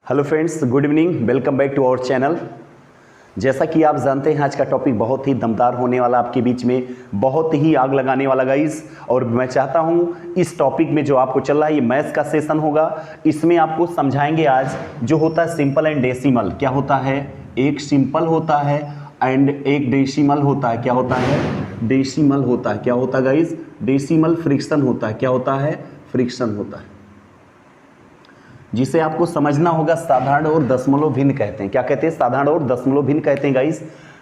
Hello friends, good evening, welcome back to our channel. जैसा कि आप जानते हैं आज का टॉपिक बहुत ही दमदार होने वाला, आपके बीच में बहुत ही आग लगाने वाला गाइस। और मैं चाहता हूं इस टॉपिक में जो आपको चल रहा है ये मैथ्स का सेशन होगा। इसमें आपको समझाएंगे आज जो होता है सिंपल एंड डेसिमल। क्या होता है? एक सिंपल होता है एंड एक डेसिमल होता है। क्या होता है? डेसिमल होता है। क्या होता है गाइस? डेसिमल। फ्रिक्शन होता है। क्या होता है? फ्रिक्शन होता है, जिसे आपको समझना होगा। साधारण और दशमलव भिन्न कहते हैं। क्या कहते हैं? साधारण और दशमलव भिन्न कहते हैं गाइस।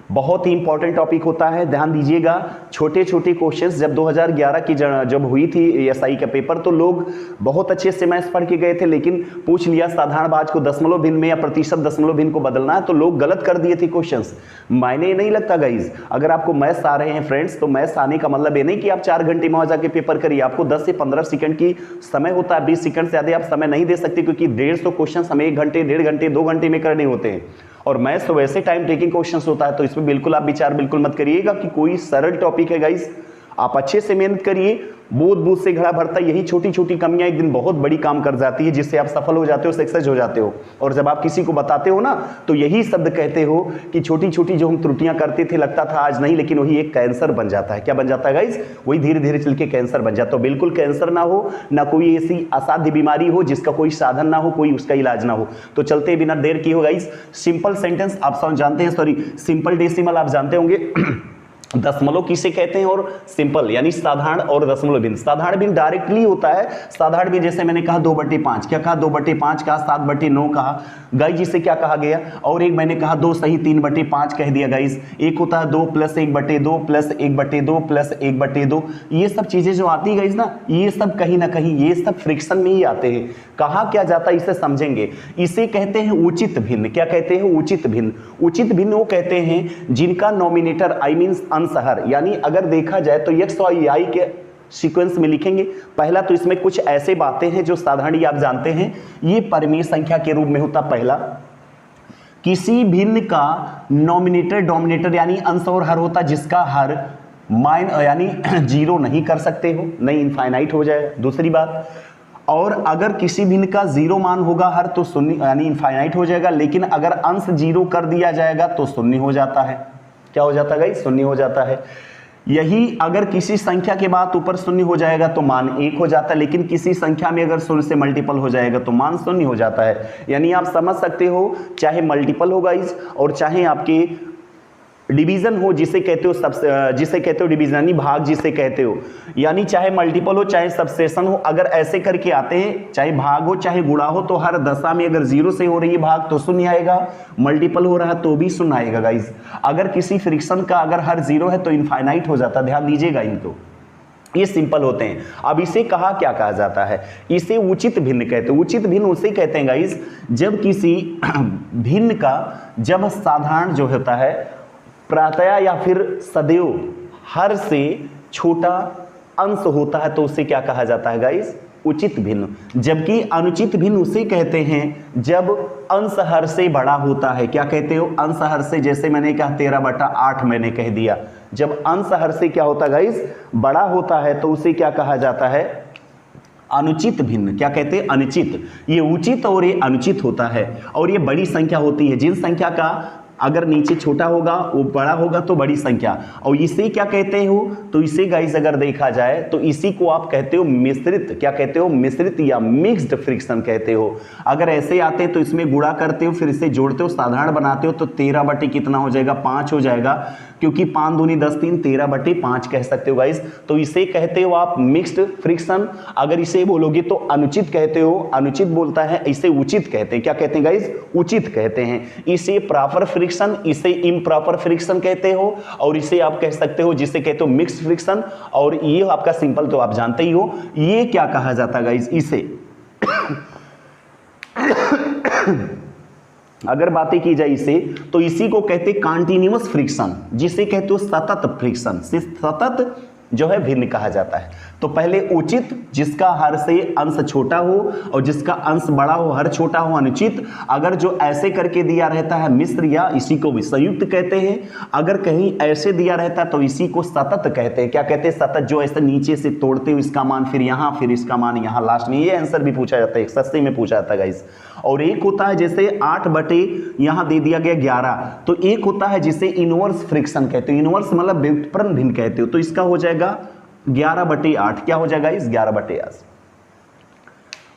बहुत ही इंपॉर्टेंट टॉपिक होता है, ध्यान दीजिएगा। छोटे छोटे क्वेश्चंस जब 2011 की जब हुई थी एसआई का पेपर, तो लोग बहुत अच्छे से मैथ्स पढ़ के गए थे, लेकिन पूछ लिया साधारण भाज्य को दशमलव भिन्न में या प्रतिशत दशमलव भिन्न को बदलना है, तो लोग गलत कर दिए थे क्वेश्चंस। मायने नहीं लगता गाइस। अगर आपको मैथ्स आ रहे हैं फ्रेंड्स, तो मैथ्स आने का मतलब ये नहीं कि आप 4 घंटे में जाके पेपर करिए। आपको 10 से 15 सेकंड की समय होता है। 20 सेकंड से ज्यादा आप समय नहीं दे सकते, क्योंकि 150 क्वेश्चन हमें 1 घंटे, 1.5 घंटे, 2 घंटे में करने होते हैं। और मैथ्स तो वैसे टाइम टेकिंग क्वेश्चंस होता है, तो इसमें बिल्कुल आप विचार बिल्कुल मत करिएगा कि कोई सरल टॉपिक है गाइस। आप अच्छे से मेहनत करिए, बूंद बूंद से घड़ा भरता है। यही छोटी छोटी कमियां एक दिन बहुत बड़ी काम कर जाती है, जिससे आप सफल हो जाते हो, सक्सेस हो जाते हो। और जब आप किसी को बताते हो ना, तो यही शब्द कहते हो कि छोटी छोटी जो हम त्रुटियां करते थे, लगता था आज नहीं, लेकिन वही एक कैंसर बन जाता है। क्या बन जाता है गाइस? वही धीरे धीरे चल के कैंसर बन जाता है। तो बिल्कुल कैंसर ना हो, ना कोई ऐसी असाध्य बीमारी हो जिसका कोई साधन ना हो, कोई उसका इलाज ना हो। तो चलते बिना देर किए हो गाइस, सिंपल सेंटेंस आप जानते हैं, सॉरी सिंपल डेसिमल आप जानते होंगे। दशमलव किसे कहते हैं? और सिंपल यानी साधारण और दशमलव भिन्न। साधारण भिन्न डायरेक्टली होता है। साधारण भिन्न जैसे मैंने कहा 2/5। क्या कहा? 2/5 कहा, 7/9 कहा गाइस, जिसे क्या कहा गया? और एक मैंने कहा 2 सही 3/5 कह दिया गाइस। एक होता है 2 + 1/2 + 1/2 + 1/2। ये सब चीजें जो आती है गाइस ना, ये सब कहीं ना कहीं ये सब फ्रिक्शन में ही आते हैं। कहा क्या जाता है, इसे समझेंगे। इसे कहते हैं उचित भिन्न। क्या कहते हैं? उचित भिन्न। उचित भिन्न वो कहते हैं जिनका नॉमिनेटर आई मीन अंशहर, यानी अगर देखा जाए तो x और y के सीक्वेंस में लिखेंगे। पहला तो इसमें कुछ ऐसे बातें हैं जो साधारण आप जानते हैं, ये परिमेय संख्या के रूप में होता। पहला, किसी भिन्न का नॉमिनेटर डोमिनेटर यानी अंश और हर होता, जिसका हर यानी 0 नहीं कर सकते हो, नहीं इनफाइनाइट हो जाए। दूसरी बात, और अगर किसी भिन्न का 0 मान होगा हर, तो शून्य यानी इनफाइनाइट हो जाएगा। लेकिन अगर अंश 0 कर दिया जाएगा तो शून्य हो जाता है। क्या हो जाता है गाइस? शून्य हो जाता है। यही अगर किसी संख्या के बाद ऊपर शून्य हो जाएगा तो मान 1 हो जाता है, लेकिन किसी संख्या में अगर शून्य से मल्टीपल हो जाएगा तो मान शून्य हो जाता है। यानी आप समझ सकते हो, चाहे मल्टीपल हो गाइस और चाहे आपके डिवीजन हो, जिसे कहते हो जिसे कहते हो डिवीजन यानी भाग जिसे कहते हो, यानी चाहे मल्टीपल हो चाहे सबसेशन हो, अगर ऐसे करके आते हैं, चाहे भाग हो चाहे गुणा हो, तो हर दशा में अगर 0 से हो रही है भाग तो शून्य आएगा, मल्टीपल हो रहा है तो भी शून्य आएगा गाइस। अगर किसी फ्रिक्शन का अगर हर 0 है तो इनफाइनाइट हो जाता है। ध्यान दीजिएगा इनको, ये सिंपल होते हैं। अब इसे क्या कहा जाता है? इसे उचित भिन्न कहते हैं। उचित भिन्न उसे कहते हैं गाइस जब किसी भिन्न का जब साधारण जो होता है प्रातः या फिर सदैव हर से छोटा अंश होता है, तो उसे क्या कहा जाता है गाइस? उचित भिन्न। जबकि अनुचित भिन्न उसे कहते हैं जब अंश हर से बड़ा होता है। क्या कहते हो? अंश हर से, जैसे मैंने कहा 13/8 मैंने कह दिया। जब अंश हर से क्या होता है गाइस? बड़ा होता है, तो उसे क्या कहा जाता है? अनुचित भिन्न। क्या कहते हैं? अनुचित। ये उचित और ये अनुचित होता है, और ये बड़ी संख्या होती है। जिन संख्या का अगर नीचे छोटा होगा वो बड़ा होगा तो बड़ी संख्या। और इसे क्या कहते हो? तो इसे गाइस अगर देखा जाए तो इसी को आप कहते हो मिश्रित। क्या कहते हो? मिश्रित या मिक्स्ड फ्रिक्शन कहते हो। अगर ऐसे आते हैं तो इसमें गुणा करते हो, फिर इसे जोड़ते हो, साधारण बनाते हो, तो 13 कितना हो जाएगा? 5 हो जाएगा, क्योंकि 5 दूनी 10 3 13/5 कह सकते हो गाइस। तो इसे कहते हो आप मिक्स्ड फ्रिक्शन। अगर इसे बोलोगे तो अनुचित कहते हो। अनुचित बोलता है, इसे उचित कहते हैं। क्या कहते हैं गाइस? उचित कहते हैं। इसे प्रॉपर फ्रिक्शन, इसे इम्प्रॉपर फ्रिक्शन कहते हो, और इसे आप कह सकते हो जिसे कहते हो मिक्स्ड फ्रिक्शन। और ये आपका सिंपल तो आप जानते ही हो। ये क्या कहा जाता है गाइस? इसे अगर बातें की जाए इसे, तो इसी को कहते हैं कॉन्टिन्यूअस फ्रिक्शन, जिसे कहते हो सतत फ्रिक्शन। सतत जो है भिन्न कहा जाता है। तो पहले उचित, जिसका हर से अंश छोटा हो और जिसका अंश बड़ा हो, हर छोटा हो, अनुचित। अगर जो ऐसे करके दिया रहता है मिश्र, या इसी को भी संयुक्त कहते हैं। अगर कहीं ऐसे दिया रहता है तो इसी को सतत कहते हैं। क्या कहते हैं? सतत। जो ऐसे नीचे से तोड़ते हो, इसका मान फिर यहाँ, फिर इसका मान यहाँ, लास्ट में। ये आंसर भी पूछा जाता है, सस्ते में पूछा जाता है गाइस। और एक होता है जैसे 8 बटे यहां दे दिया गया 11, तो एक होता है जिसे इनवर्स फ्रिक्शन कहते हो, इनवर्स मतलब व्युत्क्रम भिन्न कहते हो, तो इसका हो जाएगा 11/8। क्या हो जाएगा इस 11/8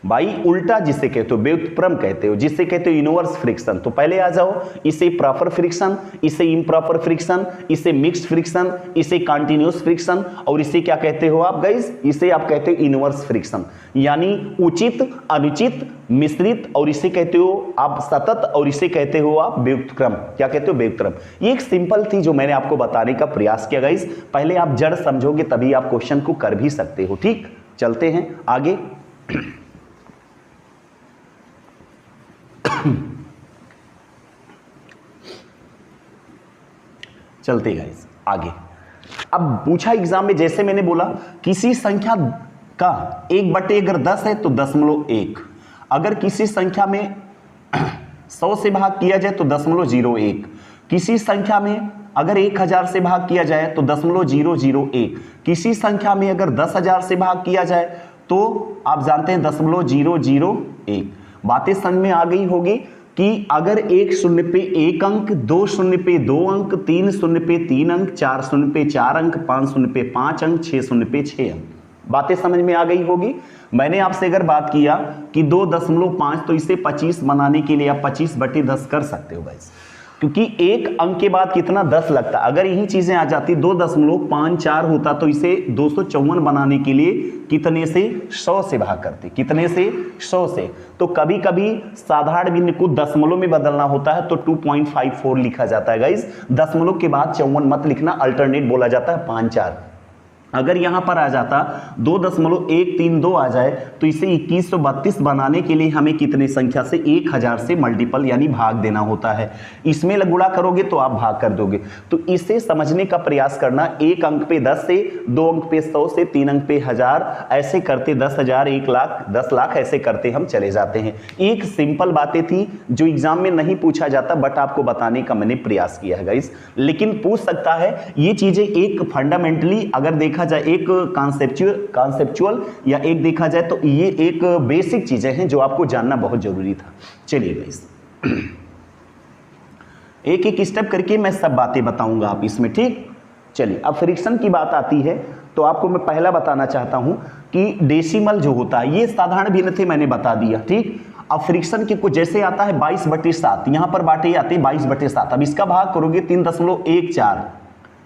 भाई, उल्टा जिसे कहते हो व्युत्क्रम कहते हो, जिसे कहते हो इनवर्स फ्रिक्शन। तो पहले आ जाओ, इसे प्रॉपर फ्रिक्शन, इसे इम्प्रॉपर फ्रिक्शन, इसे मिक्स्ड फ्रिक्शन, इसे कंटिन्यूअस फ्रिक्शन, और इसे क्या कहते हो आप गाइस, इसे आप कहते हो इनवर्स फ्रिक्शन, यानी उचित, अनुचित, मिश्रित, और इसे कहते हो आप सतत, और इसे कहते हो आप व्युत्क्रम। क्या कहते हो? व्युत्क्रम। ये एक सिंपल थी जो मैंने आपको बताने का प्रयास किया गाइस, पहले आप जड़ समझोगे तभी आप क्वेश्चन को कर भी सकते हो। ठीक, चलते हैं आगे। चलते गाइस आगे। अब पूछा एग्जाम में, जैसे मैंने बोला किसी संख्या का 1/10 अगर 10 है तो 0.1, अगर किसी संख्या में 100 से भाग किया जाए तो 0.01, किसी संख्या में अगर 1000 से भाग किया जाए तो 0.001, किसी संख्या में अगर 10,000 से भाग किया जाए तो आप जानते हैं 0.001। बातें समझ में आ गई होगी कि अगर 1 शून्य पे 1 अंक, 2 शून्य पे 2 अंक, 3 शून्य पे 3 अंक, 4 शून्य पे 4 अंक, 5 शून्य पे 5 अंक, 6 शून्य पे 6 अंक, बातें समझ में आ गई होगी। मैंने आपसे अगर बात किया कि 2.5, तो इसे 25 बनाने के लिए आप 25/10 कर सकते हो गाइस, क्योंकि एक अंक के बाद कितना 10 लगता। अगर यही चीजें आ जाती 2.54 होता तो इसे 254 बनाने के लिए कितने से 100 से भाग करते, कितने से 100 से। तो कभी कभी साधारण भिन्न को दशमलव में बदलना होता है तो 2.54 लिखा जाता है गाइस, दशमलव के बाद 54 मत लिखना, अल्टरनेट बोला जाता है 5-4। अगर यहां पर आ जाता 2.132 आ जाए तो इसे 2132 बनाने के लिए हमें कितने संख्या से 1000 से मल्टीपल यानी भाग देना होता है। इसमें गुणा करोगे तो आप भाग कर दोगे। तो इसे समझने का प्रयास करना, एक अंक पे 10 से, 2 अंक पे 100 से, 3 अंक पे 1000, ऐसे करते 10,000, 1 लाख, 10 लाख, ऐसे करते हम चले जाते हैं। एक सिंपल बातें थी जो एग्जाम में नहीं पूछा जाता, बट आपको बताने का मैंने प्रयास किया है गाइस। लेकिन पूछ सकता है ये चीजें, एक फंडामेंटली अगर देखा जाए, एक कॉन्सेप्चुअल या एक देखा जाए तो ये एक बेसिक चीजें हैं जो आपको जानना बहुत जरूरी था। चलिए गाइस, एक एक स्टेप करके मैं सब बातें बताऊंगा आप इसमें। ठीक, चलिए अब फ्रिक्शन की बात आती है तो आपको मैं पहला बताना चाहता हूं कि डेसिमल जो होता है, ये साधारण भिन्न थे मैंने बता दिया। ठीक, अब फ्रिक्शन के कुछ जैसे आता है 22/7, यहां पर बातें आती है 22/7। अब इसका भाग करोगे 3.14,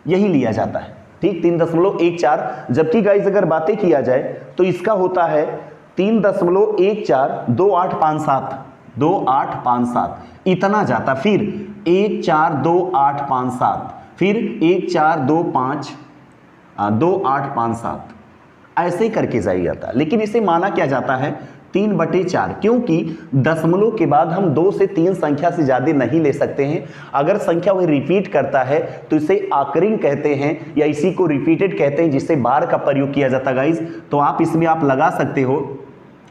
यही लिया जाता है। ठीक, 3.14, जबकि गाइस अगर बातें किया जाए तो इसका होता है 3.142857, इतना जाता। फिर 142857, फिर 14252857, ऐसे करके जाया जाता। लेकिन इसे माना क्या जाता है 3/4, क्योंकि दशमलव के बाद हम 2 से 3 संख्या से ज्यादा नहीं ले सकते हैं। अगर संख्या वही रिपीट करता है तो इसे आकरिंग कहते हैं, या इसी को रिपीटेड कहते हैं, जिससे बार का प्रयोग किया जाता है गाइस। तो आप इसमें आप लगा सकते हो,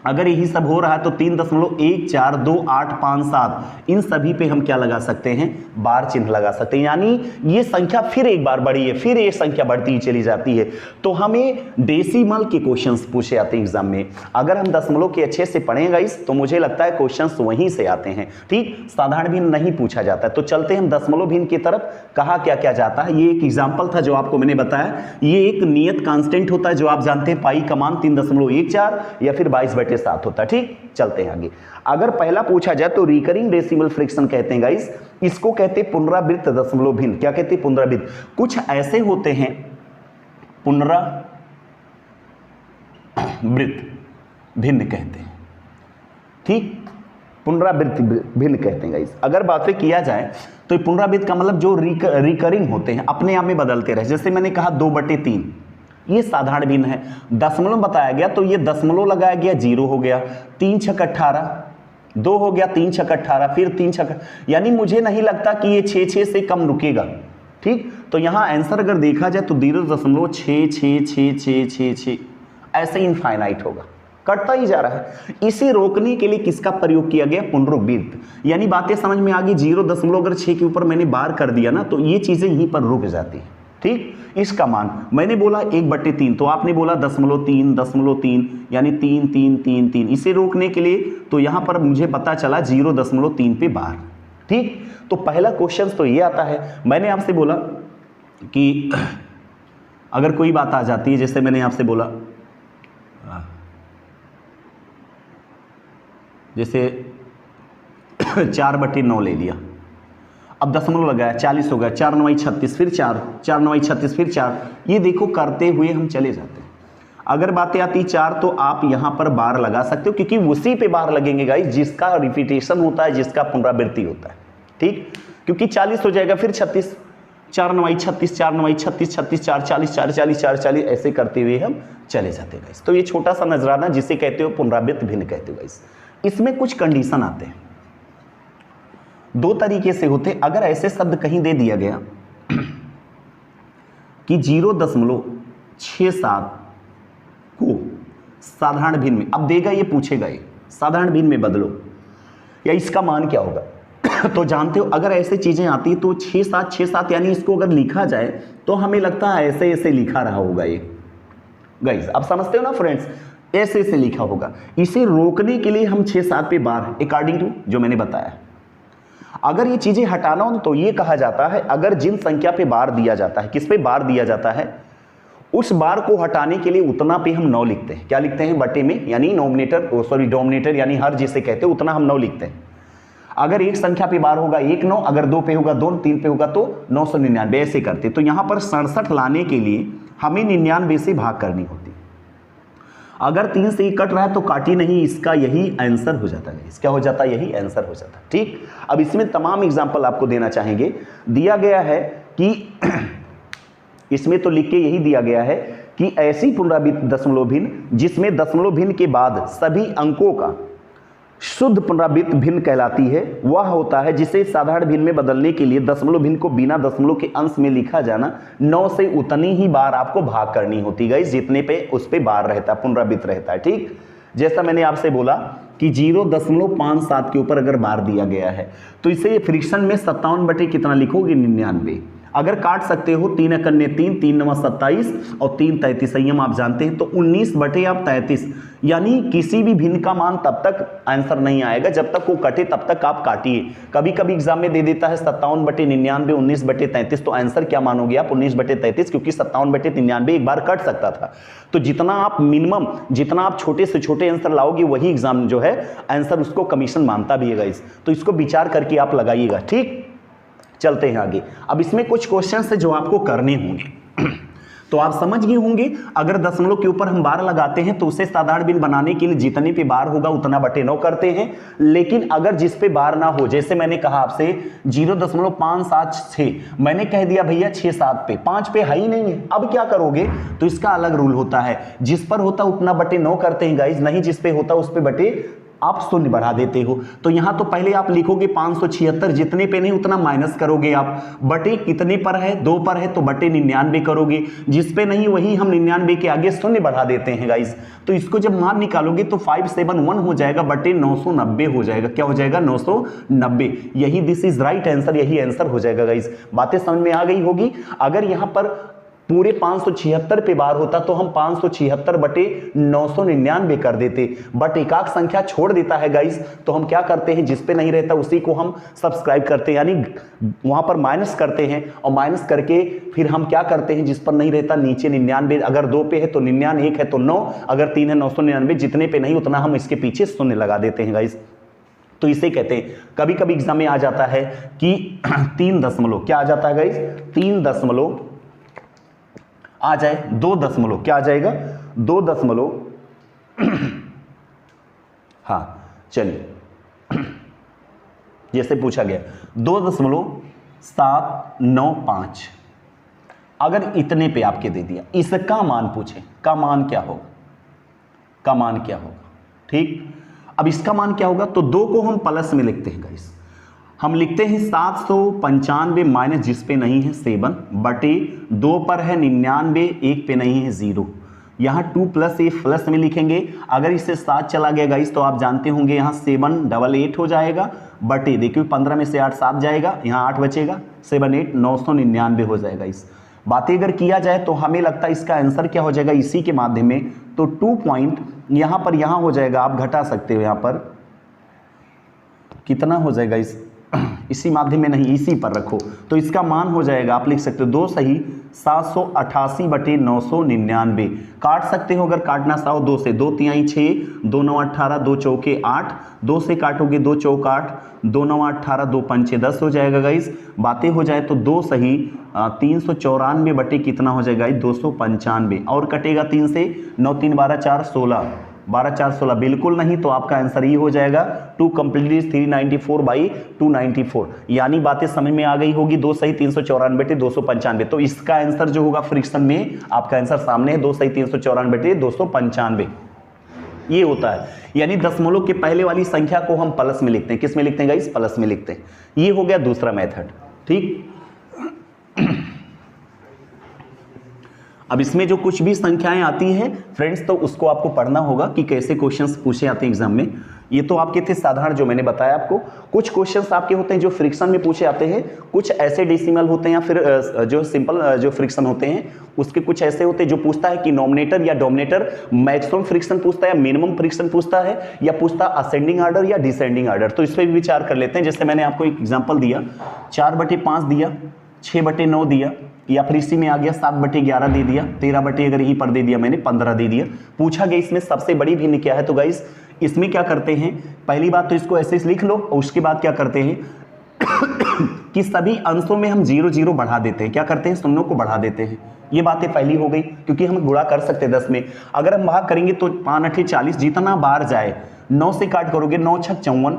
अगर यही सब हो रहा है तो 3.142857, इन सभी पे हम क्या लगा सकते हैं, बार चिन्ह लगा सकते हैं। यानी ये संख्या फिर एक बार बढ़ी है, फिर ये संख्या बढ़ती ही चली जाती है। तो हमें डेसिमल के क्वेश्चंस पूछे जाते हैं एग्जाम में। अगर हम दशमलव के अच्छे से पढ़ेंगे इस, तो मुझे लगता है क्वेश्चंस वहीं से आते हैं। ठीक, साधारण भिन्न नहीं पूछा जाता है। तो चलते हम दशमलव भिन्न की तरफ। कहा क्या क्या जाता है, ये एक एग्जाम्पल था जो आपको मैंने बताया। ये एक नियत कांस्टेंट होता है जो आप जानते हैं, पाई का मान 3.14 या फिर 22/7 होता है। ठीक, चलते हैं आगे। अगर पहला पूछा जाए तो रिकरिंग डेसिमल फ्रिक्शन कहते हैं गाइस, इसको कहते हैं पुनरावृत्त दशमलव भिन्न। क्या कहते हैं? पुनरावृत्त। कुछ ऐसे होते हैं पुनरावृत्त भिन्न कहते हैं। ठीक, पुनरावृत्त भिन्न कहते हैं गाइस। अगर बात किया जाए तो पुनरावृत्त का मतलब जो रिकरिंग होते हैं, अपने आप में बदलते रहे। जैसे मैंने कहा 2/3, ये साधारण भिन्न है। दशमलव बताया गया तो ये दशमलव लगाया गया, 0 हो गया। 3 × 18, 2 हो गया। 3 × 18, फिर 3 × यानी मुझे नहीं लगता कि ये 6 से कम रुकेगा। ठीक, तो यहां आंसर अगर देखा जाए तो 0.666666 ऐसे इनफाइनाइट होगा, कटता ही जा रहा है। इसे रोकने के लिए किसका प्रयोग किया गया? पुनरावृत्त। यानी बातें समझ में आ गई। 0.6 के ऊपर मैंने बार कर दिया ना, तो ये चीजें यहीं पर रुक जाती है। ठीक, इसका मान मैंने बोला 1/3, तो आपने बोला 0.3 यानी 3 3 3 3। इसे रोकने के लिए तो यहां पर मुझे पता चला 0.3 पे बार। ठीक, तो पहला क्वेश्चन तो ये आता है। मैंने आपसे बोला कि अगर कोई बात आ जाती है, जैसे मैंने आपसे बोला जैसे 4/9 ले लिया, अब दशमलव लगाया 40 हो गया, 4 9 36 फिर 4 4 9 36 फिर 4, ये देखो करते हुए हम चले जाते हैं। अगर बातें आती 4 तो आप यहां पर बार लगा सकते हो, क्योंकि उसी पे बार लगेंगे गाइस जिसका रिपीटेशन होता है, जिसका पुनरावृत्ति होता है। ठीक, क्योंकि 40 हो जाएगा फिर 36, 4 9 36 4 9 36 36 4 40 4 40 4 40, ऐसे करते हुए हम चले जाते हैं गाइस। तो ये छोटा सा नजराना जिसे कहते हो पुनरावृत्त भिन्न कहते हो गाइस। इसमें कुछ कंडीशन आते हैं, दो तरीके से होते। अगर ऐसे शब्द कहीं दे दिया गया कि 0.67 को साधारण भिन्न में, अब देगा ये पूछेगा ये साधारण भिन्न में बदलो या इसका मान क्या होगा। तो जानते हो अगर ऐसे चीजें आती तो 6 7 यानी इसको अगर लिखा जाए तो हमें लगता है ऐसे ऐसे लिखा रहा होगा ये गाइस। अब समझते हो ना फ्रेंड्स, ऐसे ऐसे लिखा होगा। इसे रोकने के लिए हम 6 7 पे बार अकॉर्डिंग टू जो मैंने बताया। अगर ये चीजें हटाना हो तो ये कहा जाता है, अगर जिन संख्या पे बार दिया जाता है, किस पे बार दिया जाता है, उस बार को हटाने के लिए उतना पे हम 9 लिखते हैं। क्या लिखते हैं बटे में, यानी डोमिनेटर यानी हर जिसे कहते हैं उतना हम 9 लिखते हैं। अगर एक संख्या पे बार होगा 1 9, अगर 2 पे होगा 2, 3 पे होगा तो 999, ऐसे करते। तो यहां पर 67 लाने के लिए हमें 99 से भाग करनी होती। अगर 3 से ही कट रहा है तो काटी नहीं, इसका यही आंसर हो जाता है। क्या हो जाता है, यही आंसर हो जाता है। ठीक, अब इसमें तमाम एग्जांपल आपको देना चाहेंगे। दिया गया है कि इसमें तो लिख के यही दिया गया है कि ऐसी पुनरावृत्त दशमलव भिन्न जिसमें दशमलव भिन्न के बाद सभी अंकों का शुद्ध पुनरावृत्त भिन्न कहलाती है, वह होता है जिसे साधारण भिन्न में बदलने के लिए दशमलव भिन्न को बिना दशमलव के अंश में लिखा जाना 9 से उतनी ही बार आपको भाग करनी होती है जितने पे उस पे बार रहता है, पुनरावृत्त रहता है। ठीक, जैसा मैंने आपसे बोला कि 0.57 के ऊपर अगर बार दिया गया है तो इसे फ्रिक्शन में 57 बटे कितना लिखोगे, 99। अगर काट सकते हो 3 एकन्ने 3, 3 9 27 और 3 33 संयम आप जानते हैं, तो 19 बटे आप 33, यानी किसी भी भिन्न का मान तब तक आंसर नहीं आएगा जब तक वो कटे, तब तक आप काटिए। कभी कभी एग्जाम में दे देता है 57 बटे 99 19 बटे 33, तो आंसर क्या मानोगे आप, 19 बटे 33, क्योंकि 57 बटे 99 एक बार कट सकता था। तो जितना आप मिनिमम, जितना आप छोटे से छोटे आंसर लाओगे वही एग्जाम जो है आंसर उसको कमीशन मानता भी है गाइस। तो इसको विचार करके आप लगाइएगा। ठीक, चलते हैं आगे। अब इसमें कुछ क्वेश्चन है जो आपको करने होंगे। तो आप समझ गए होंगे, अगर दशमलव के ऊपर हम बार लगाते हैं तो उसे साधारण भिन्न बनाने के लिए जितने पे बार होगा उतना बटे 9 करते हैं। लेकिन अगर जिस पे बार ना हो, जैसे मैंने कहा आपसे 0.576, मैंने कह दिया भैया 6 7 पे, 5 पे है ही नहीं है, अब क्या करोगे, तो इसका अलग रूल होता है। जिस पर होता उतना बटे 9 करते हैं गाइज, नहीं जिस पे होता उस पे बटे आप 0 बढ़ा देते हो। तो यहां तो पहले आप लिखोगे 576, जितने पे नहीं उतना माइनस करोगे आप, बटे कितने पर है, 2 पर है तो बटे 99 करोगे, जिस पे नहीं वही हम 99 के आगे 0 बढ़ा देते हैं गाइस। तो इसको जब मान निकालोगे तो 571 हो जाएगा बटे 990 हो जाएगा। क्या हो जाएगा, 990। यही दिस इज राइट आंसर, यही आंसर हो जाएगा गाइस। बातें समझ में आ गई होगी। अगर यहां पर पूरे 576 पे बार होता तो हम 576 बटे 999 कर देते, बट एकाक संख्या छोड़ देता है गाइस, तो हम क्या करते हैं, जिस पे नहीं रहता उसी को हम सब्सक्राइब करते हैं, यानी वहां पर माइनस करते हैं, और माइनस करके फिर हम क्या करते हैं, जिस पर नहीं रहता नीचे 99, अगर 2 पे है तो 99, 1 है तो 9, अगर 3 है 999, जितने पे नहीं उतना हम इसके पीछे 0 लगा देते हैं गाइस। तो इसे कहते हैं, कभी कभी एग्जाम में आ जाता है कि 3 दशमलव, क्या आ जाता है गाइस, 3 दशमलव आ जाए, 2 दशमलव, क्या आ जाएगा, 2 दशमलव हाँ चलिए, जैसे पूछा गया 2.795, अगर इतने पे आपके दे दिया, इसका मान पूछे, का मान क्या होगा, का मान क्या होगा। ठीक, अब इसका मान क्या होगा, तो 2 को हम प्लस में लिखते हैं गाइस, हम लिखते हैं 795 माइनस जिस पे नहीं है 7 बटे 2 पर है 99, 1 पे नहीं है 0, यहाँ 2 प्लस ए प्लस में लिखेंगे। अगर इससे 7 चला गया गाइस तो आप जानते होंगे यहाँ 788 हो जाएगा, बटे देखिए 15 में से 8 7 जाएगा, यहाँ 8 बचेगा, 7 8 999 हो जाएगा। इस बातें अगर किया जाए तो हमें लगता है इसका आंसर क्या हो जाएगा इसी के माध्यम में, तो 2 पॉइंट यहां पर यहां हो जाएगा, आप घटा सकते हो यहां पर कितना हो जाएगा, इसी माध्यम में नहीं इसी पर रखो, तो इसका मान हो जाएगा आप लिख सकते हो 2 सही 788/999। काट सकते हो, अगर काटना चाहो 2 से, 2 तिहाई 6, 2 9 18, 2 चौके 8, 2 से काटोगे 2 चौक 8, 2 9 18, 2 पंचे 10 हो जाएगा गाइस। बातें हो जाए तो 2 सही 394 बटे कितना हो जाएगा 295, और कटेगा 3 से, 9 3 12 4 16, 12 4 16 बिल्कुल नहीं, तो आपका आंसर ये हो जाएगा 2 कंप्लीटली 394/294, यानी बातें समझ में आ गई होगी। 2 सही 394 बटे 295, तो इसका आंसर जो होगा फ्रिक्शन में आपका आंसर सामने है, 2 सही 394 बटे 295 ये होता है। यानी दशमलव के पहले वाली संख्या को हम प्लस में लिखते हैं, किस में लिखते हैं गाइस, प्लस में लिखते हैं। ये हो गया दूसरा मेथड, ठीक। अब इसमें जो कुछ भी संख्याएं आती हैं फ्रेंड्स, तो उसको आपको पढ़ना होगा कि कैसे क्वेश्चंस पूछे आते हैं एग्जाम में। ये तो आपके थे साधारण जो मैंने बताया आपको। कुछ क्वेश्चंस आपके होते हैं जो फ्रिक्शन में पूछे आते हैं, कुछ ऐसे डेसिमल होते हैं या फिर जो सिंपल जो फ्रिक्शन होते हैं उसके कुछ ऐसे होते हैं जो पूछता है कि नॉमिनेटर या डोमिनेटर मैक्सिमम फ्रिक्शन पूछता है या मिनिमम फ्रिक्शन पूछता है, या पूछता है असेंडिंग ऑर्डर या डिसेंडिंग ऑर्डर। तो इस पर भी विचार कर लेते हैं। जैसे मैंने आपको एक एग्जाम्पल दिया, 4/5 दिया, 6/9 दिया, या फिर इसी में आ गया 7/11 दे दिया, 13 बटे अगर यहीं पर दे दिया मैंने 15 दे दिया। पूछा गया इसमें सबसे बड़ी भिन्न क्या है, तो गाइस इसमें क्या करते हैं, पहली बात तो इसको ऐसे लिख लो, और उसके बाद क्या करते हैं कि सभी अंशों में हम 0 0 बढ़ा देते हैं। क्या करते हैं, शून्यों को बढ़ा देते हैं। ये बातें पहली हो गई, क्योंकि हम गुणा कर सकते हैं 10 में, अगर हम भाग करेंगे तो 5 8 40 जितना बार जाए, 9 से काट करोगे 9 6 54,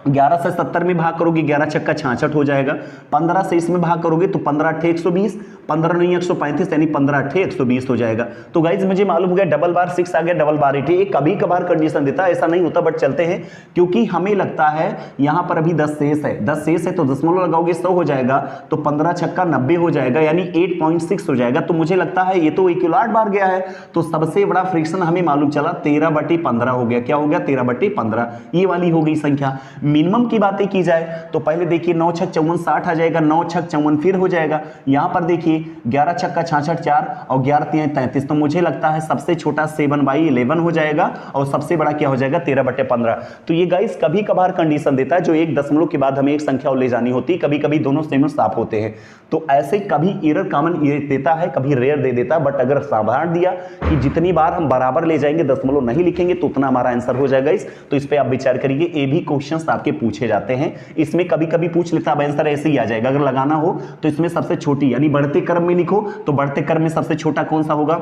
11 से 70 में भाग करोगे 11 छक्का 66 हो जाएगा, 15 से इसमें भाग करोगे तो 15 8 120, 15 9 135, यानी 15 8 120 हो जाएगा। तो गाइज मुझे मालूम हो गया डबल बार 6 आ गया, डबल बार 8, ये कभी कभार कंडीशन देता है, ऐसा नहीं होता, बट चलते हैं क्योंकि हमें लगता है यहाँ पर अभी 10 शेष है, 10 शेष है तो दशमलव लगाओगे 100 हो जाएगा, तो 15 छक्का 90 हो जाएगा, यानी 8.6 हो जाएगा। तो मुझे लगता है ये तो 1 बार गया है, तो सबसे बड़ा फ्रिक्शन हमें मालूम चला 13/15 हो गया। क्या हो गया, 13/15, ये वाली हो गई संख्या। मिनिमम की बातें की जाए तो पहले देखिए 9 6 54 60 आ जाएगा, 9 6 54 फिर हो जाएगा, यहां पर देखिए 11 छक्का 66 4 और 11 3 33, तो मुझे लगता है सबसे छोटा 7/11 हो जाएगा और सबसे बड़ा क्या हो जाएगा 13/15। तो ये गाइस कभी कभार कंडीशन देता है जो एक दशमलव के बाद हमें एक संख्या और ले जानी होती है, कभी कभी दोनों सेम साफ होते हैं। तो ऐसे कभी एरर कॉमन देता है, कभी रेयर दे देता है, बट अगर साधारण दिया कि जितनी बार हम बराबर ले जाएंगे दशमलव नहीं लिखेंगे तो उतना हमारा आंसर हो जाएगा। इस तो इस पे आप विचार करिए। ये भी क्वेश्चंस आपके पूछे जाते हैं, इसमें कभी कभी पूछ लेता है आंसर ऐसे ही आ जाएगा। अगर लगाना हो तो इसमें सबसे छोटी यानी बढ़ते क्रम में लिखो, तो बढ़ते क्रम में सबसे छोटा कौन सा होगा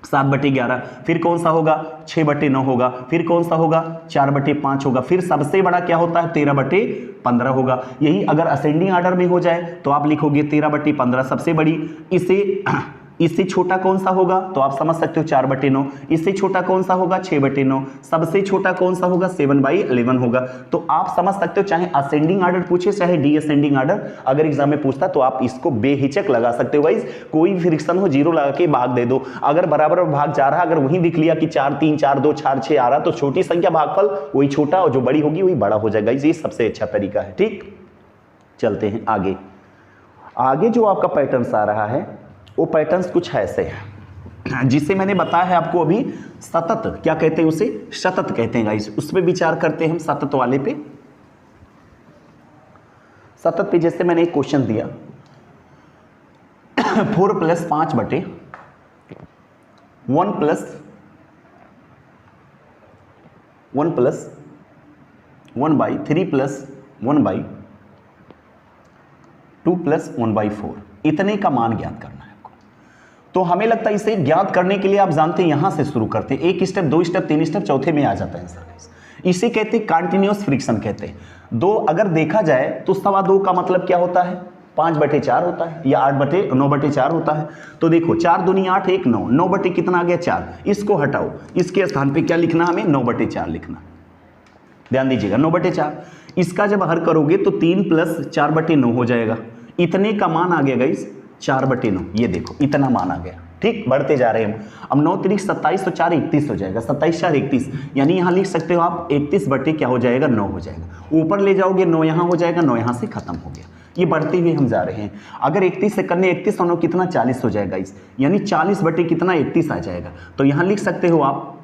7/11, फिर कौन सा होगा 6/9 होगा, फिर कौन सा होगा 4/5 होगा, फिर सबसे बड़ा क्या होता है 13/15 होगा। यही अगर असेंडिंग ऑर्डर में हो जाए तो आप लिखोगे 13/15 सबसे बड़ी, इससे छोटा कौन सा होगा तो आप समझ सकते हो 4/9, इससे छोटा कौन सा होगा 6/9, सबसे छोटा कौन सा होगा 7/11 होगा। तो आप समझ सकते हो चाहे असेंडिंग ऑर्डर पूछे चाहे डीअसेंडिंग ऑर्डर, अगर एग्जाम में पूछता तो आप इसको बेहिचक लगा सकते हो। गाइस कोई भी फ्रिक्शन हो 0 लगा के भाग दे दो, अगर बराबर भाग जा रहा, अगर वहीं दिख लिया कि 4 3 4 2 4 6 आ रहा, तो छोटी संख्या भागफल वही छोटा और जो बड़ी होगी वही बड़ा हो जाएगा। ये सबसे अच्छा तरीका है। ठीक, चलते हैं आगे। आगे जो आपका पैटर्न आ रहा है वो पैटर्न्स कुछ ऐसे हैं, जिसे मैंने बताया है आपको अभी सतत, क्या कहते हैं उसे, सतत कहते हैं गाइस। उस पर विचार करते हैं हम सतत वाले पे। सतत पे जैसे मैंने एक क्वेश्चन दिया 4 + 5 बटे 1 + 1/3 + 1/2 + 1/4, इतने का मान ज्ञात करना है। तो हमें लगता है इसे ज्ञात करने के लिए आप जानते हैं यहां से शुरू करते हैं, 1 स्टेप 2 स्टेप 3 स्टेप, चौथे में आ जाता है आंसर। इसे कहते हैं कंटीन्यूअस फ्रिक्शन कहते हैं। 2 अगर देखा जाए तो 2.25 का मतलब क्या होता है 5/4 होता है या 9/4 होता है। तो देखो 4 दूनी 8 1 9, 9 बटे कितना आ गया 4, इसको हटाओ, इसके स्थान पे क्या लिखना हमें 9/4 लिखना। ध्यान दीजिएगा 9/4, इसका जब हर करोगे तो 3 + 4/9 हो जाएगा, इतने का मान आ गया गाइस 4/9। ये देखो इतना मान आ गया। ठीक, बढ़ते जा रहे हैं हम। अब 9 3 27 तो 4 31 हो जाएगा, 27 4 31, यानी यहां लिख सकते हो आप 31 बटे क्या हो जाएगा 9 हो जाएगा। ऊपर ले जाओगे 9 यहां हो जाएगा, 9 यहां से खत्म हो गया। ये बढ़ते हुए हम जा रहे हैं। अगर 31 से करने 31 होना कितना 40 हो जाएगा इस, यानी 40 बटे कितना 31 आ जाएगा। तो यहाँ लिख सकते हो आप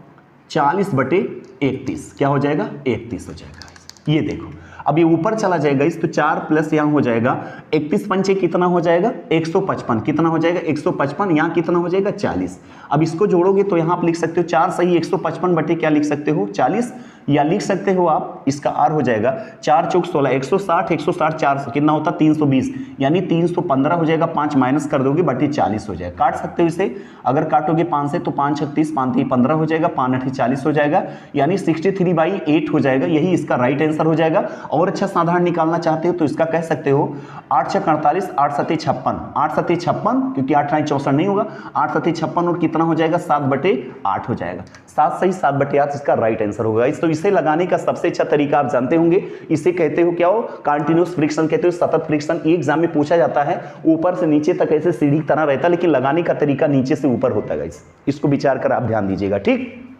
40 बटे 31 क्या हो जाएगा 31 हो जाएगा। ये देखो अब ये ऊपर चला जाएगा इस, तो 4 प्लस यहाँ हो जाएगा 31 पंचे कितना हो जाएगा 155, कितना हो जाएगा 155, यहाँ कितना हो जाएगा 40। अब इसको जोड़ोगे तो यहाँ आप लिख सकते हो 4 सही 155 बटे क्या लिख सकते हो 40, या लिख सकते हो आप इसका आर हो जाएगा 4 चौक 16 160 160 400 कितना होता 320, यानी 315 हो जाएगा। 5 माइनस कर दोगे बटे 40 हो जाएगा। काट सकते हो इसे, अगर काटोगे 5 से तो 5 36 5 3 15 हो जाएगा, 5 8 40 हो जाएगा, यानी 63/8 हो जाएगा। यही इसका राइट आंसर हो जाएगा। और अच्छा साधारण निकालना चाहते हो तो इसका कह सकते हो 8 6 48 8 7 56 8 7 56, क्योंकि 8 9 64 नहीं होगा, 8 7 56 और कितना हो जाएगा 7 बटे 8 हो जाएगा। 7 सही 7 बटे 8 इसका राइट आंसर होगा। इस तो इसे लगाने का सबसे अच्छा तरीका आप जानते होंगे, इसे कहते हो क्या हो कंटिन्यूअस फ्रिक्शन, कहते हो सतत फ्रिक्शन। ये एग्जाम में पूछा जाता है, ऊपर से नीचे तक ऐसे सीढ़ी की तरह रहता है, लेकिन लगाने का तरीका नीचे से ऊपर होता है। इसको विचार कर आप ध्यान दीजिएगा। ठीक,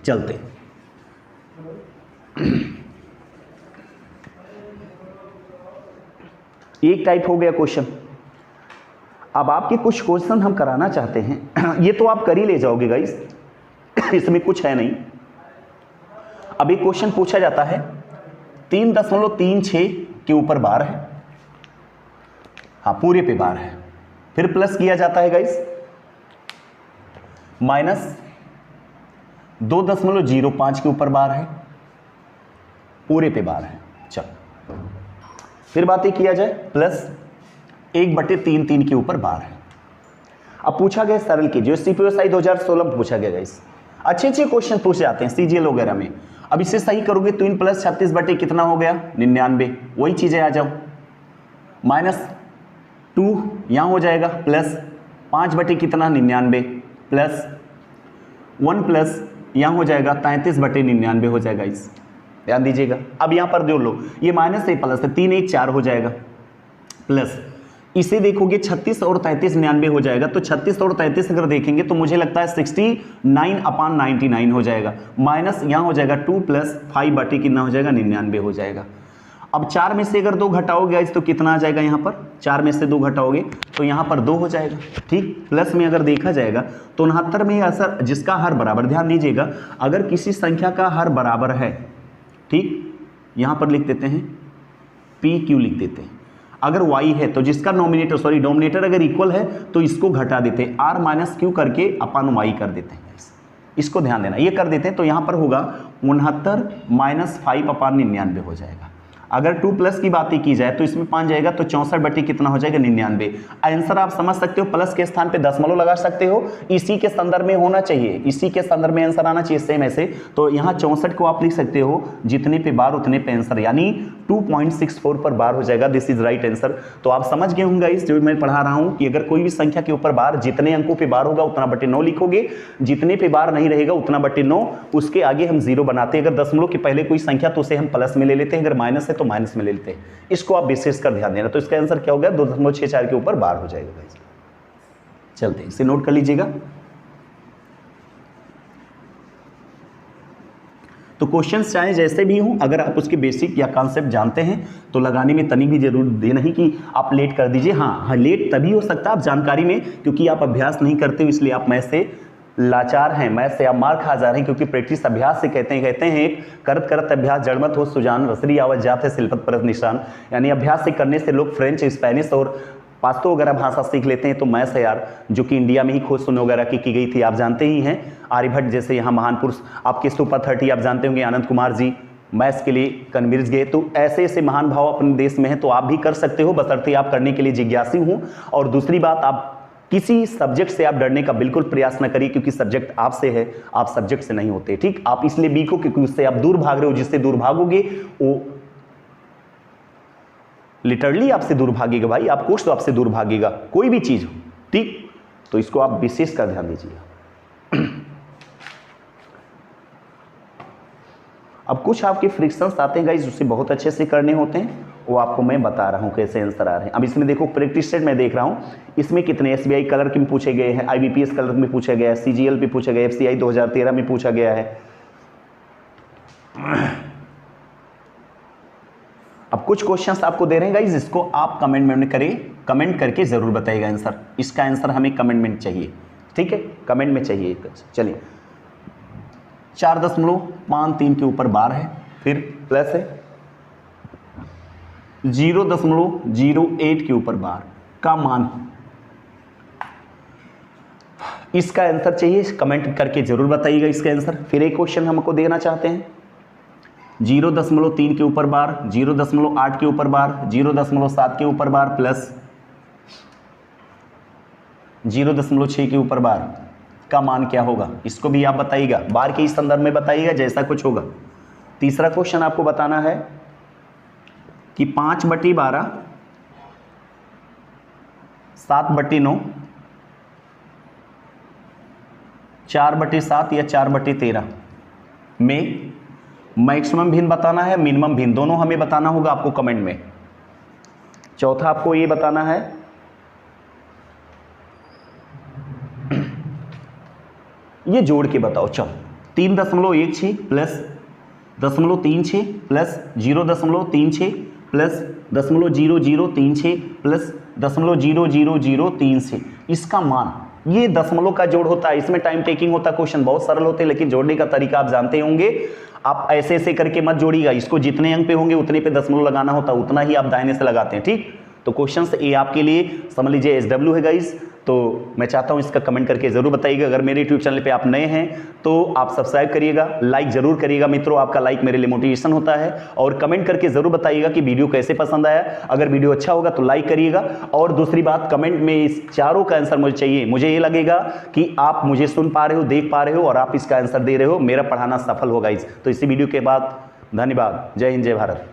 चलते एक टाइप हो गया क्वेश्चन। अब आपके कुछ क्वेश्चन हम कराना चाहते हैं, ये तो आप कर ही ले जाओगे गाइस, इसमें कुछ है नहीं। अब एक क्वेश्चन पूछा जाता है 3.36 के ऊपर बार है, हाँ पूरे पे बार है, फिर प्लस किया जाता है गाइस माइनस 2.05 के ऊपर बार है, पूरे पे बार है। चलो फिर बातें किया जाए प्लस 1/3 के ऊपर बार है। अब पूछा गया सरल की, जो CPSI 2016 में पूछा गया गाइस, अच्छे क्वेश्चन पूछे जाते हैं CGL वगैरह में। अब इसे सही करोगे तो 3 प्लस 36 बटे कितना हो गया 99, वही चीजें आ जाओ, माइनस 2 यहां हो जाएगा, प्लस 5 बटे कितना 99, प्लस 1 प्लस यहां हो जाएगा 33 बटे 99 हो जाएगा। इस ध्यान दीजिएगा। अब यहां पर जोड़ लो, ये माइनस है प्लस है, 3 1 4 हो जाएगा, प्लस इसे देखोगे 36 और 33 99 हो जाएगा। तो 36 और 33 अगर देखेंगे तो मुझे लगता है 69/99 हो जाएगा, माइनस यहाँ हो जाएगा 2 प्लस 5 बटे कितना हो जाएगा 99 हो जाएगा। अब 4 में से अगर 2 घटाओगे तो कितना आ जाएगा, यहाँ पर 4 में से 2 घटाओगे तो यहाँ पर 2 हो जाएगा। ठीक, प्लस में अगर देखा जाएगा तो 69 में असर जिसका हर बराबर, ध्यान दीजिएगा अगर किसी संख्या का हर बराबर है, ठीक यहाँ पर लिख देते हैं PQ लिख देते हैं। अगर y है तो जिसका डोमिनेटर अगर इक्वल है तो इसको घटा देते हैं, r माइनस क्यू करके अपन y कर देते हैं। इसको ध्यान देना, ये कर देते हैं तो यहाँ पर होगा 69 माइनस 5/99 हो जाएगा। अगर 2 प्लस की बातें की जाए तो इसमें 5 जाएगा तो 64 बटे कितना हो जाएगा 99। आंसर आप समझ सकते हो, प्लस के स्थान पे दशमलव लगा सकते हो, इसी के संदर्भ में होना चाहिए, इसी के संदर्भ में आंसर आना चाहिए सेम ऐसे। तो यहाँ 64 को आप लिख सकते हो जितने पे बार उतने पे आंसर, यानी 2.64 पर बार हो जाएगा। This is right answer. तो आप समझ गए होंगे इस जो मैं पढ़ा रहा हूँ कि अगर कोई भी संख्या के ऊपर बार जितने अंकों पे बार होगा उतना बटे 9 लिखोगे, जितने पे बार नहीं रहेगा उतना बटे 9, उसके आगे हम 0 बनाते हैं। अगर दशमलव के पहले कोई संख्या तो उसे हम प्लस में ले लेते हैं, अगर माइनस है तो माइनस में ले लेते हैं। इसको आप विशेष कर ध्यान देना। तो इसका आंसर क्या हो गया 2.64 के ऊपर बार हो जाएगा। चलते हैं, इसे नोट कर लीजिएगा। तो क्वेश्चंस चाहे जैसे भी हों, अगर आप उसके बेसिक या कॉन्सेप्ट जानते हैं तो लगाने में तनी भी जरूर दे नहीं कि आप लेट कर दीजिए। हाँ, लेट तभी हो सकता है आप जानकारी में, क्योंकि आप अभ्यास नहीं करते हो, इसलिए आप मैथ से लाचार हैं, मैथ से आप मार खा जा रहे हैं। क्योंकि प्रैक्टिस अभ्यास से कहते हैं एक करत करत अभ्यास जड़मत हो सुजान, रसरी आवत जात है शिल्पत परत निशान। यानी अभ्यास से करने से लोग फ्रेंच, स्पेनिश और पास्तों वगैरह भाषा सीख लेते हैं। तो मैथ्स है यार, जो कि इंडिया में ही खोज सुन वगैरह की गई थी, आप जानते ही हैं। आर्यभट्ट जैसे यहाँ महान पुरुष, आपके सुपर 30 आप जानते होंगे आनंद कुमार जी मैथ्स के लिए कन्वर्ज गए। तो ऐसे ऐसे महान भाव अपने देश में हैं, तो आप भी कर सकते हो, बशर्ते आप करने के लिए जिज्ञासु हो। और दूसरी बात, आप किसी सब्जेक्ट से आप डरने का बिल्कुल प्रयास न करिए, क्योंकि सब्जेक्ट आपसे है, आप सब्जेक्ट से नहीं होते। ठीक, आप इसलिए वीक हो क्योंकि उससे आप दूर भाग रहे हो। जिससे दूर भागोगे वो लिटरली आपसे दूर भागेगा भाई, आप कोर्स तो आपसे दूर भागेगा, कोई भी चीज हो। ठीक, तो इसको आप विशेष कर ध्यान दीजिएगा। अब कुछ आपके फ्रिक्शंस आते हैं गाइस, उससे बहुत अच्छे से करने होते हैं, वो आपको मैं बता रहा हूं कैसे आंसर आ रहे हैं। अब इसमें देखो प्रैक्टिस सेट मैं देख रहा हूं, इसमें कितने SBI कलर के में पूछे गए हैं, IBPS कलर में पूछा गया है, CGL पे पूछा गया है, FCI 2013 में पूछा गया है। अब कुछ क्वेश्चंस आपको दे रहे हैं गाइस, इसको आप कमेंट में कमेंट करके जरूर बताइएगा आंसर। इसका आंसर हमें कमेंट में चाहिए, ठीक है, कमेंट में चाहिए। चलिए 4.53 के ऊपर बार है, फिर प्लस है 0.08 के ऊपर बार का मान, इसका आंसर चाहिए, कमेंट करके जरूर बताइएगा इसका आंसर। फिर एक क्वेश्चन हमको देना चाहते हैं 0.3 के ऊपर बार, 0.8 के ऊपर बार, 0.7 के ऊपर बार प्लस 0.6 के ऊपर बार का मान क्या होगा, इसको भी आप बताइएगा, बार के इस संदर्भ में बताइएगा जैसा कुछ होगा। तीसरा क्वेश्चन आपको बताना है कि 5/12, 7/9, 4/7 या 4/13 में मैक्सिमम भिन्न बताना है, मिनिमम भिन्न, दोनों हमें बताना होगा आपको कमेंट में। चौथा आपको ये बताना है ये जोड़ के बताओ। चलो 3.16 प्लस 0.36 प्लस 0.36 प्लस 0.0036 प्लस 0.0036, इसका मान, ये दशमलव का जोड़ होता है, इसमें टाइम टेकिंग होता है, क्वेश्चन बहुत सरल होते हैं, लेकिन जोड़ने का तरीका आप जानते होंगे। आप ऐसे ऐसे करके मत जोड़िएगा, इसको जितने अंक पे होंगे उतने पे दशमलव लगाना होता है, उतना ही आप दाहिने से लगाते हैं, ठीक। तो क्वेश्चन ये आपके लिए समझ लीजिए SW है गाइस। तो मैं चाहता हूं इसका कमेंट करके जरूर बताइएगा। अगर मेरे यूट्यूब चैनल पे आप नए हैं तो आप सब्सक्राइब करिएगा, लाइक जरूर करिएगा मित्रों, आपका लाइक मेरे लिए मोटिवेशन होता है। और कमेंट करके जरूर बताइएगा कि वीडियो कैसे पसंद आया। अगर वीडियो अच्छा होगा तो लाइक करिएगा। और दूसरी बात, कमेंट में इस चारों का आंसर मुझे चाहिए। मुझे ये लगेगा कि आप मुझे सुन पा रहे हो, देख पा रहे हो और आप इसका आंसर दे रहे हो, मेरा पढ़ाना सफल होगा। तो इसी वीडियो के बाद धन्यवाद। जय हिंद, जय भारत।